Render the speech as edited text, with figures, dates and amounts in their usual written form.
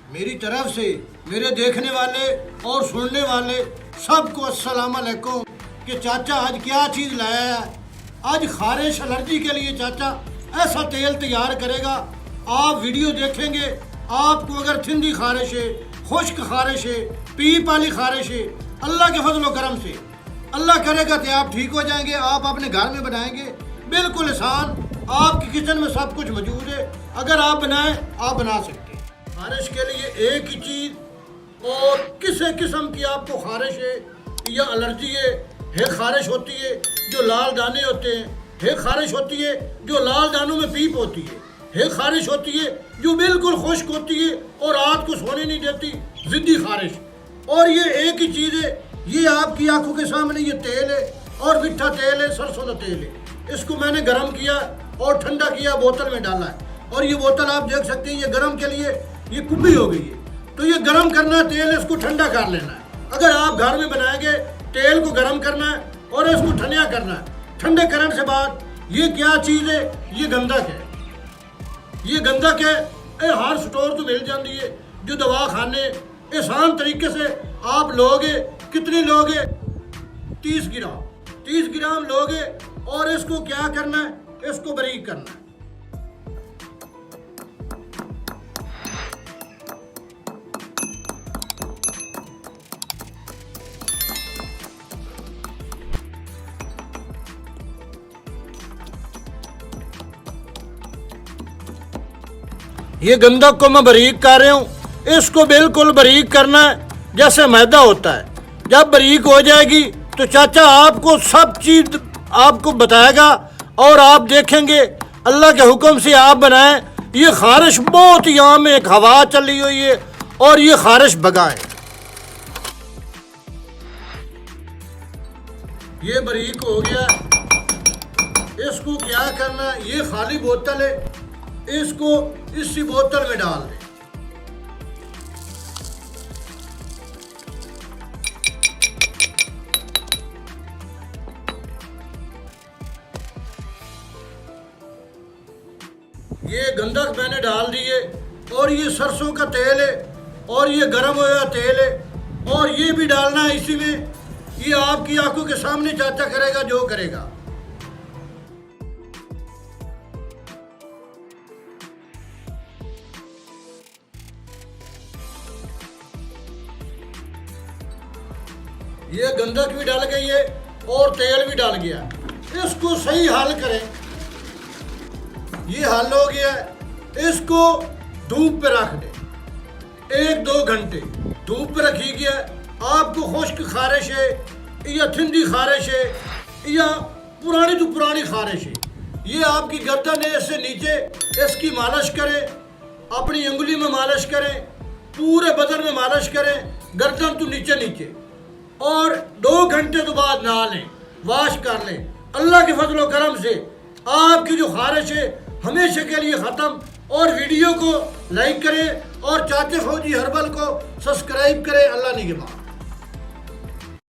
मेरी तरफ से मेरे देखने वाले और सुनने वाले सबको अस्सलाम वालेकुम कि चाचा आज क्या चीज़ लाया है। आज खारिश एलर्जी के लिए चाचा ऐसा तेल तैयार करेगा, आप वीडियो देखेंगे, आपको अगर थिंदी खारिश है, खुश्क खारिश है, पीप वाली खारिश है, अल्लाह के फजल करम से अल्लाह करेगा तो आप ठीक हो जाएंगे। आप अपने घर में बनाएंगे, बिल्कुल आसान, आपकी किचन में सब कुछ मौजूद है। अगर आप बनाएं आप बना सकते हैं। खारिश के लिए एक ही चीज़, और किसी किस्म की आपको खारिश है या एलर्जी है खारिश होती है जो लाल दाने होते हैं, है खारिश होती है जो लाल दानों में पीप होती है खारिश होती है जो बिल्कुल खुश्क होती है और रात को सोने नहीं देती, ज़िद्दी खारिश। और ये एक ही चीज़ है, ये आपकी आंखों के सामने ये तेल है और मीठा तेल है, सरसों का तेल है। इसको मैंने गर्म किया और ठंडा किया, बोतल में डाला है। और ये बोतल आप देख सकते हैं, ये गर्म के लिए ये कुब्बी हो गई है। तो ये गर्म करना है तेल, इसको ठंडा कर लेना है। अगर आप घर में बनाएंगे, तेल को गर्म करना है और इसको ठंडा करना है। ठंडे करने से बाद ये क्या चीज़ है, ये गंधक है। ये गंधक है, ये हर स्टोर तो मिल जाती है, जो दवा खाने आसान तरीके से आप लोगे। कितनी लोगे? 30 ग्राम लोगे। और इसको क्या करना है, इसको बारीक करना है। ये गंधक को मैं बारीक कर रहा हूँ। इसको बिल्कुल बारीक करना है जैसे मैदा होता है। जब बारीक हो जाएगी तो चाचा आपको सब चीज़ आपको बताएगा और आप देखेंगे अल्लाह के हुक्म से आप बनाएं। ये खारिश बहुत ही आम है, एक हवा चली हुई है और ये खारिश भगाए। ये बारीक हो गया, इसको क्या करना है, ये खाली बोतल है, इसको इसी बोतल में डाल दें। ये गंधक मैंने डाल दिए और ये सरसों का तेल है और ये गर्म हुआ तेल है और ये भी डालना है इसी में। ये आपकी आंखों के सामने चाचा करेगा जो करेगा। ये गंधक भी डाल गई है और तेल भी डाल गया। इसको सही हल करें। ये हल हो गया, इसको धूप पे रख दें 1-2 घंटे। धूप पे रखी गया। आपको खुश्क खारिश है या ठंडी खारिश है या पुरानी तो पुरानी खारिश है, ये आपकी गर्दन है, इससे नीचे इसकी मालिश करें, अपनी उंगली में मालिश करें, पूरे बदन में मालिश करें, गर्दन तो नीचे नीचे। और 2 घंटे तो बाद नहा लें, वाश कर लें। अल्लाह के फजल करम से आपकी जो खारिश है हमेशा के लिए ख़त्म। और वीडियो को लाइक करें और चाचा फौजी हर्बल को सब्सक्राइब करें। अल्लाह निगहबान।